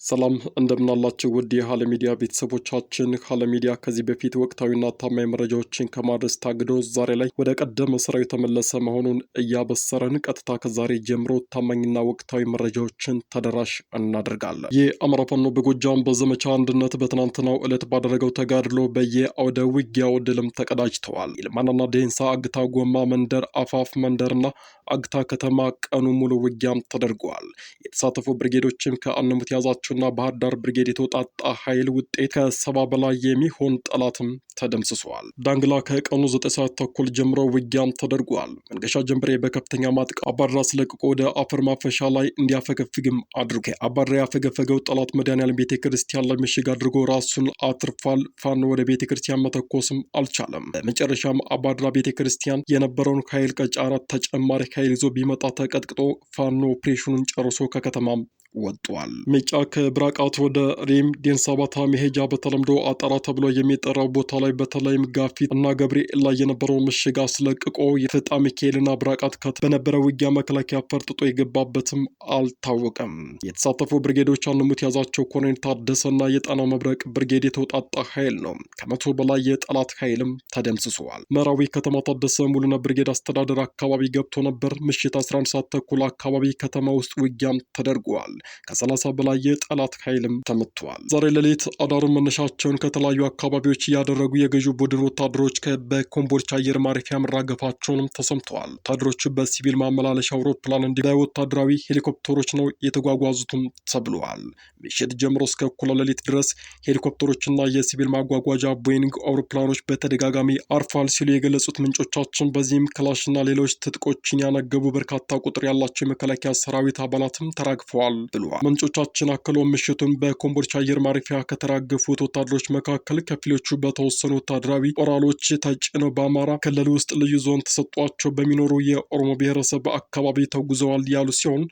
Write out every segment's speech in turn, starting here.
ሰላም እንደምናላችሁ ውድ የሃለ ሚዲያ ቤተሰቦቻችን። ሃለ ሚዲያ ከዚህ በፊት ወቅታዊና ታማኝ መረጃዎችን ከማድረስ ታግዶ ዛሬ ላይ ወደ ቀደመ ስራው የተመለሰ መሆኑን እያበሰረን ቀጥታ ከዛሬ ጀምሮ ታማኝና ወቅታዊ መረጃዎችን ተደራሽ እናደርጋለን። የአማራ ፋኖ በጎጃም በዘመቻ አንድነት በትናንትናው ዕለት ባደረገው ተጋድሎ በየአውደ ውጊያው ድልም ተቀዳጅተዋል። ይልማናና ዴንሳ፣ አግታ ጎማ መንደር፣ አፋፍ መንደርና አግታ ከተማ ቀኑ ሙሉ ውጊያም ተደርገዋል። የተሳተፉ ብርጌዶችም ከአንሙት ያዛቸውና ባህር ዳር ብርጌድ የተውጣጣ ኃይል ውጤት ከ70 በላይ የሚሆን ጠላትም ተደምስሷል። ዳንግላ ከቀኑ 9 ሰዓት ተኩል ጀምሮ ውጊያም ተደርጓል። መንገሻ ጀንበሬ በከፍተኛ ማጥቃት አባድራ አስለቅቆ ወደ አፈር ማፈሻ ላይ እንዲያፈገፍግም አድርጎ አባድራ ያፈገፈገው ጠላት መድኃኔዓለም ቤተክርስቲያን ላይ ምሽግ አድርጎ ራሱን አትርፏል። ፋኖ ወደ ቤተክርስቲያን መተኮስም አልቻለም። በመጨረሻም አባድራ ቤተክርስቲያን የነበረውን ኃይል ቀጫራት ተጨማሪ ኃይል ይዞ ቢመጣ ተቀጥቅጦ ፋኖ ኦፕሬሽኑን ጨርሶ ከከተማም ወጥቷል። ሜጫ ከብራቃት ወደ ሪም ዴንሳባታ መሄጃ በተለምዶ አጠራ ተብሎ የሚጠራው ቦታ ላይ በተለይም ጋፊት እና ገብርኤል ላይ የነበረው ምሽግ አስለቅቆ የፍጣ ሚካኤልና ብራቃት በነበረ ውጊያ መከላከያ ፈርጥጦ የገባበትም አልታወቀም። የተሳተፉ ብርጌዶች አንሙት ያዛቸው ኮሎኔል ታደሰና የጣና መብረቅ ብርጌድ የተውጣጣ ኃይል ነው። ከ100 በላይ የጠላት ኃይልም ተደምስሷል። መራዊ ከተማ ታደሰ ሙሉነ ብርጌድ አስተዳደር አካባቢ ገብቶ ነበር። ምሽት 11 ሰዓት ተኩል አካባቢ ከተማ ውስጥ ውጊያም ተደርጓል። ከ30 በላይ የጠላት ኃይልም ተመቷል። ዛሬ ሌሊት አዳሩን መነሻቸውን ከተለያዩ አካባቢዎች እያደረጉ የገዢው ቡድን ወታደሮች በኮምቦልቻ አየር ማረፊያ መራገፋቸውንም ተሰምተዋል። ወታደሮቹ በሲቪል ማመላለሻ አውሮፕላን እንዲሁም በወታደራዊ ሄሊኮፕተሮች ነው የተጓጓዙትም ተብለዋል። ምሽት ጀምሮ እስከ እኩለ ሌሊት ድረስ ሄሊኮፕተሮችና የሲቪል ማጓጓዣ ቦይንግ አውሮፕላኖች በተደጋጋሚ አርፏል ሲሉ የገለጹት ምንጮቻችን በዚህም ክላሽና ሌሎች ትጥቆችን ያነገቡ በርካታ ቁጥር ያላቸው የመከላከያ ሰራዊት አባላትም ተራግፈዋል ብለዋል። ምንጮቻችን አክለው ምሽቱን በኮምቦልቻ አየር ማረፊያ ከተራገፉት ወታደሮች መካከል ከፊሎቹ በተወሰኑ ወታደራዊ ኦራሎች ተጭነው በአማራ ክልል ውስጥ ልዩ ዞን ተሰጧቸው በሚኖሩ የኦሮሞ ብሔረሰብ አካባቢ ተጉዘዋል ያሉ ሲሆን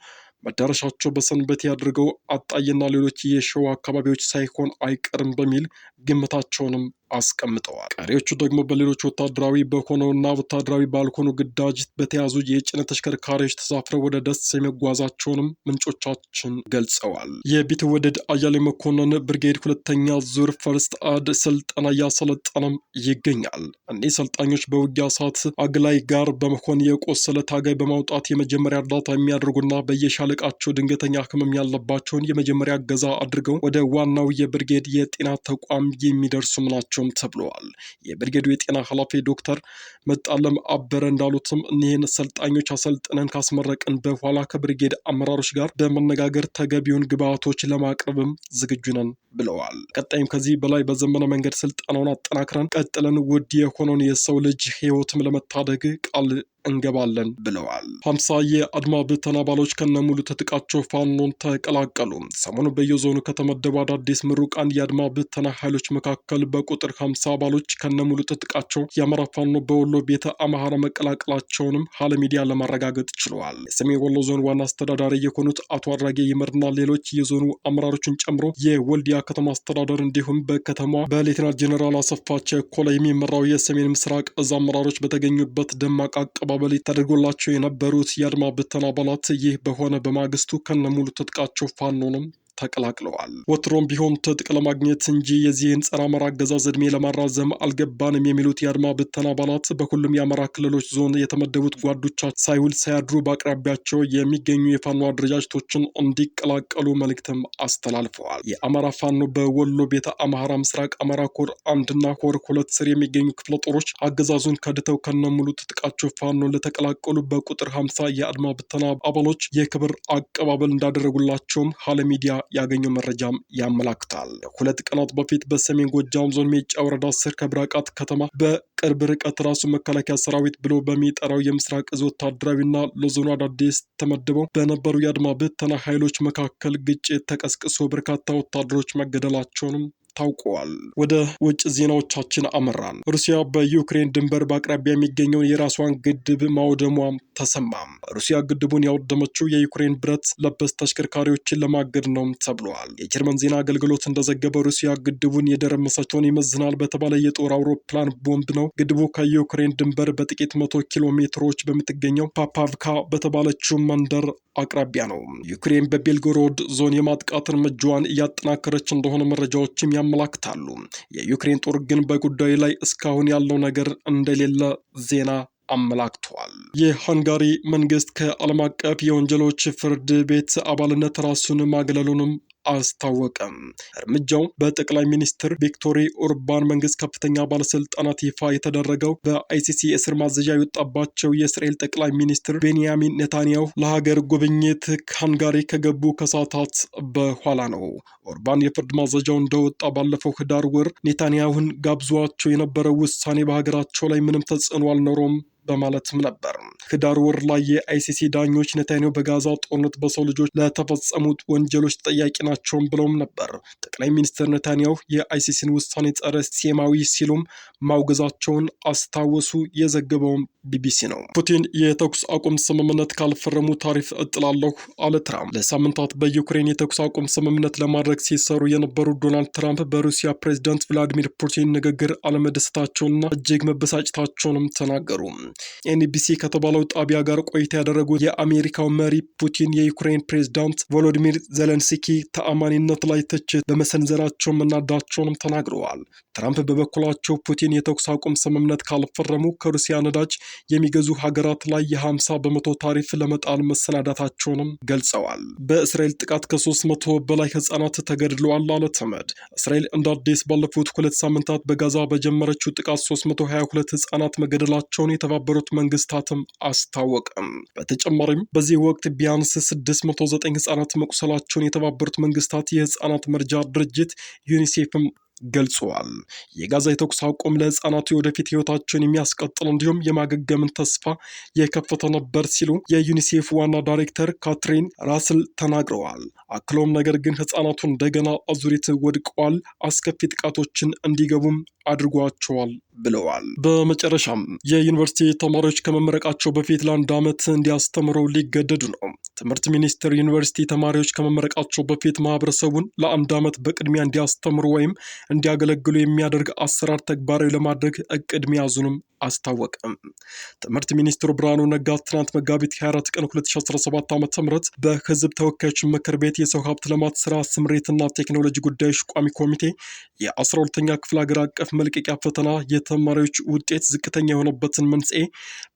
መዳረሻቸው በሰንበቴ ያድርገው አጣይና ሌሎች የሸዋ አካባቢዎች ሳይሆን አይቀርም በሚል ግምታቸውንም አስቀምጠዋል። ቀሪዎቹ ደግሞ በሌሎች ወታደራዊ በሆነውና ወታደራዊ ባልሆኑ ግዳጅ በተያዙ የጭነት ተሽከርካሪዎች ተሳፍረው ወደ ደሴ መጓዛቸውንም ምንጮቻችን ገልጸዋል። የቢትወደድ አያሌ መኮንን ብርጌድ ሁለተኛ ዙር ፈርስት አድ ስልጠና እያሰለጠነም ይገኛል። እኒህ ሰልጣኞች በውጊያ ሰዓት አግላይ ጋር በመሆን የቆሰለ ታጋይ በማውጣት የመጀመሪያ እርዳታ የሚያደርጉና በየሻለቃቸው ድንገተኛ ህመም ያለባቸውን የመጀመሪያ እገዛ አድርገው ወደ ዋናው የብርጌድ የጤና ተቋም የሚደርሱም ናቸው ተብለዋል። የብርጌዱ የጤና ኃላፊ ዶክተር መጣለም አበረ እንዳሉትም እኒህን ሰልጣኞች አሰልጥነን ካስመረቅን በኋላ ከብርጌድ አመራሮች ጋር በመነጋገር ተገቢውን ግብዓቶች ለማቅረብም ዝግጁ ነን ብለዋል። ቀጣይም ከዚህ በላይ በዘመነ መንገድ ስልጠናውን አጠናክረን ቀጥለን ውድ የሆነውን የሰው ልጅ ህይወትም ለመታደግ ቃል እንገባለን ብለዋል። 50 የአድማ ብተና አባሎች ከነሙሉ ትጥቃቸው ፋኖን ተቀላቀሉ። ሰሞኑ በየዞኑ ከተመደቡ አዳዲስ ምሩቃን የአድማ ብተና ኃይሎች መካከል በቁጥር 50 አባሎች ከነሙሉ ትጥቃቸው የአማራ ፋኖ በወሎ ቤተ አማራ መቀላቀላቸውንም ሃለ ሚዲያ ለማረጋገጥ ችለዋል። የሰሜን ወሎ ዞን ዋና አስተዳዳሪ የሆኑት አቶ አድራጌ ይመርና ሌሎች የዞኑ አመራሮችን ጨምሮ የወልዲያ ከተማ አስተዳደር እንዲሁም በከተማ በሌተናል ጄኔራል አሰፋ ቸኮላ የሚመራው የሰሜን ምስራቅ እዝ አመራሮች በተገኙበት ደማቅ አቀባበል ተደርጎላቸው የነበሩት የአድማ ብተና አባላት ይህ በሆነ በማግስቱ ከነሙሉ ትጥቃቸው ፋኖንም ተቀላቅለዋል። ወትሮም ቢሆን ትጥቅ ለማግኘት እንጂ የዚህን ጸረ አማራ አገዛዝ ዕድሜ ለማራዘም አልገባንም የሚሉት የአድማ ብተና አባላት በሁሉም የአማራ ክልሎች ዞን የተመደቡት ጓዶቻቸው ሳይውል ሳያድሩ በአቅራቢያቸው የሚገኙ የፋኖ አደረጃጀቶችን እንዲቀላቀሉ መልእክትም አስተላልፈዋል። የአማራ ፋኖ በወሎ ቤተ አማራ ምስራቅ አማራ ኮር 1 እና ኮር 2 ስር የሚገኙ ክፍለ ጦሮች አገዛዙን ከድተው ከነሙሉ ትጥቃቸው ፋኖን ለተቀላቀሉ በቁጥር 50 የአድማ ብተና አባሎች የክብር አቀባበል እንዳደረጉላቸውም ሃለ ሚዲያ ያገኘው መረጃም ያመላክታል። 2 ቀናት በፊት በሰሜን ጎጃም ዞን ሜጫ ወረዳ ስር ከብራቃት ከተማ በቅርብ ርቀት ራሱ መከላከያ ሰራዊት ብሎ በሚጠራው የምስራቅ እዝ ወታደራዊና ለዞኑ አዳዲስ ተመድበው በነበሩ የአድማ ብተና ኃይሎች መካከል ግጭት ተቀስቅሶ በርካታ ወታደሮች መገደላቸውንም ታውቀዋል። ወደ ውጭ ዜናዎቻችን አመራን። ሩሲያ በዩክሬን ድንበር በአቅራቢያ የሚገኘውን የራሷን ግድብ ማውደሟም ተሰማም። ሩሲያ ግድቡን ያወደመችው የዩክሬን ብረት ለበስ ተሽከርካሪዎችን ለማገድ ነው ተብሏል። የጀርመን ዜና አገልግሎት እንደዘገበው ሩሲያ ግድቡን የደረመሰችውን ይመዝናል በተባለ የጦር አውሮፕላን ቦምብ ነው። ግድቡ ከዩክሬን ድንበር በጥቂት 100 ኪሎ ሜትሮች በምትገኘው ፓፓቭካ በተባለችው መንደር አቅራቢያ ነው። ዩክሬን በቤልጎሮድ ዞን የማጥቃት እርምጃዋን እያጠናከረች እንደሆነ መረጃዎችም ያመላክታሉ። የዩክሬን ጦር ግን በጉዳዩ ላይ እስካሁን ያለው ነገር እንደሌለ ዜና አመላክተዋል። የሃንጋሪ መንግስት ከዓለም አቀፍ የወንጀሎች ፍርድ ቤት አባልነት ራሱን ማግለሉንም አስታወቀም። እርምጃው በጠቅላይ ሚኒስትር ቪክቶር ኦርባን መንግስት ከፍተኛ ባለስልጣናት ይፋ የተደረገው በአይሲሲ የእስር ማዘዣ የወጣባቸው የእስራኤል ጠቅላይ ሚኒስትር ቤንያሚን ኔታንያሁ ለሀገር ጉብኝት ሃንጋሪ ከገቡ ከሰዓታት በኋላ ነው። ኦርባን የፍርድ ማዘዣው እንደወጣ ባለፈው ህዳር ወር ኔታንያሁን ጋብዟቸው የነበረው ውሳኔ በሀገራቸው ላይ ምንም ተጽዕኖ አልኖረውም በማለትም ነበር። ህዳር ወር ላይ የአይሲሲ ዳኞች ኔታንያሁ በጋዛ ጦርነት በሰው ልጆች ለተፈጸሙት ወንጀሎች ተጠያቂ ናቸውም ብለውም ነበር። ጠቅላይ ሚኒስትር ኔታንያሁ የአይሲሲን ውሳኔ ጸረ ሴማዊ ሲሉም ማውገዛቸውን አስታወሱ። የዘገበውም ቢቢሲ ነው። ፑቲን የተኩስ አቁም ስምምነት ካልፈረሙ ታሪፍ እጥላለሁ አለ ትራምፕ። ለሳምንታት በዩክሬን የተኩስ አቁም ስምምነት ለማድረግ ሲሰሩ የነበሩ ዶናልድ ትራምፕ በሩሲያ ፕሬዚዳንት ቭላዲሚር ፑቲን ንግግር አለመደሰታቸውንና እጅግ መበሳጨታቸውንም ተናገሩ። ኤንቢሲ ከተባለው ጣቢያ ጋር ቆይታ ያደረጉት የአሜሪካው መሪ ፑቲን የዩክሬን ፕሬዝዳንት ቮሎዲሚር ዜሌንስኪ ተአማኒነት ላይ ትችት በመሰንዘራቸው መናዳቸውንም ተናግረዋል። ትራምፕ በበኩላቸው ፑቲን የተኩስ አቁም ስምምነት ካልፈረሙ ከሩሲያ ነዳጅ የሚገዙ ሀገራት ላይ የ50 በመቶ ታሪፍ ለመጣል መሰናዳታቸውንም ገልጸዋል። በእስራኤል ጥቃት ከ300 በላይ ህጻናት ተገድለዋል አለ ተመድ። እስራኤል እንደ አዲስ ባለፉት 2 ሳምንታት በጋዛ በጀመረችው ጥቃት 322 ህጻናት መገደላቸውን የተባበሩት መንግስታትም አስታወቀም። በተጨማሪም በዚህ ወቅት ቢያንስ 609 ህጻናት መቁሰላቸውን የተባበሩት መንግስታት የህጻናት መርጃ ድርጅት ዩኒሴፍም ገልጸዋል። የጋዛ የተኩስ አቁም ለህፃናቱ የወደፊት ህይወታቸውን የሚያስቀጥል እንዲሁም የማገገምን ተስፋ የከፈተ ነበር ሲሉ የዩኒሴፍ ዋና ዳይሬክተር ካትሪን ራስል ተናግረዋል። አክሎም ነገር ግን ህፃናቱ እንደገና አዙሪት ወድቀዋል፣ አስከፊ ጥቃቶችን እንዲገቡም አድርጓቸዋል ብለዋል። በመጨረሻም የዩኒቨርሲቲ ተማሪዎች ከመመረቃቸው በፊት ለአንድ ዓመት እንዲያስተምሩ ሊገደዱ ነው። ትምህርት ሚኒስቴር ዩኒቨርሲቲ ተማሪዎች ከመመረቃቸው በፊት ማህበረሰቡን ለአንድ ዓመት በቅድሚያ እንዲያስተምሩ ወይም እንዲያገለግሉ የሚያደርግ አሰራር ተግባራዊ ለማድረግ እቅድ መያዙንም አስታወቀም። ትምህርት ሚኒስትሩ ብርሃኑ ነጋ ትናንት መጋቢት 24 ቀን 2017 ዓ.ም በህዝብ ተወካዮች ምክር ቤት የሰው ሀብት ልማት ስራ ስምሪትና ቴክኖሎጂ ጉዳዮች ቋሚ ኮሚቴ የ12ኛ ክፍል ሀገር አቀፍ መልቀቂያ ፈተና የተማሪዎች ውጤት ዝቅተኛ የሆነበትን መንስኤ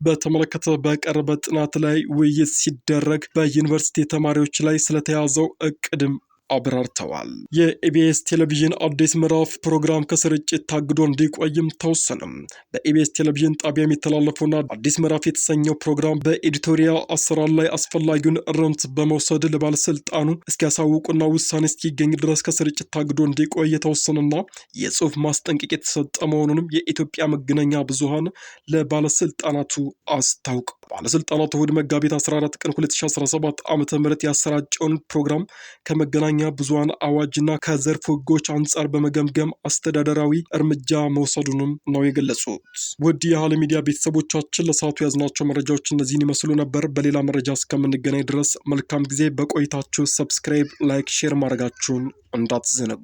በተመለከተ በቀረበ ጥናት ላይ ውይይት ሲደረግ በዩኒቨርሲቲ ተማሪዎች ላይ ስለተያዘው እቅድም አብራርተዋል። የኢቢኤስ ቴሌቪዥን አዲስ ምዕራፍ ፕሮግራም ከስርጭት ታግዶ እንዲቆይም ተወሰነም። በኢቢኤስ ቴሌቪዥን ጣቢያ የሚተላለፈውና አዲስ ምዕራፍ የተሰኘው ፕሮግራም በኤዲቶሪያል አሰራር ላይ አስፈላጊውን እርምት በመውሰድ ለባለስልጣኑ እስኪያሳውቁና ውሳኔ እስኪገኝ ድረስ ከስርጭት ታግዶ እንዲቆይ የተወሰነና የጽሁፍ ማስጠንቀቂያ የተሰጠ መሆኑንም የኢትዮጵያ መገናኛ ብዙሃን ለባለስልጣናቱ አስታውቀዋል። ባለስልጣናቱ እሁድ መጋቢት 14 ቀን 2017 ዓ.ም ያሰራጨውን ፕሮግራም ከመገናኛ ብዙሃን አዋጅና ከዘርፉ ህጎች አንጻር በመገምገም አስተዳደራዊ እርምጃ መውሰዱንም ነው የገለጹት። ውድ የሃለ ሚዲያ ቤተሰቦቻችን ለሰዓቱ ያዝናቸው መረጃዎች እነዚህን ይመስሉ ነበር። በሌላ መረጃ እስከምንገናኝ ድረስ መልካም ጊዜ። በቆይታችሁ ሰብስክራይብ፣ ላይክ፣ ሼር ማድረጋችሁን እንዳትዘነጉ።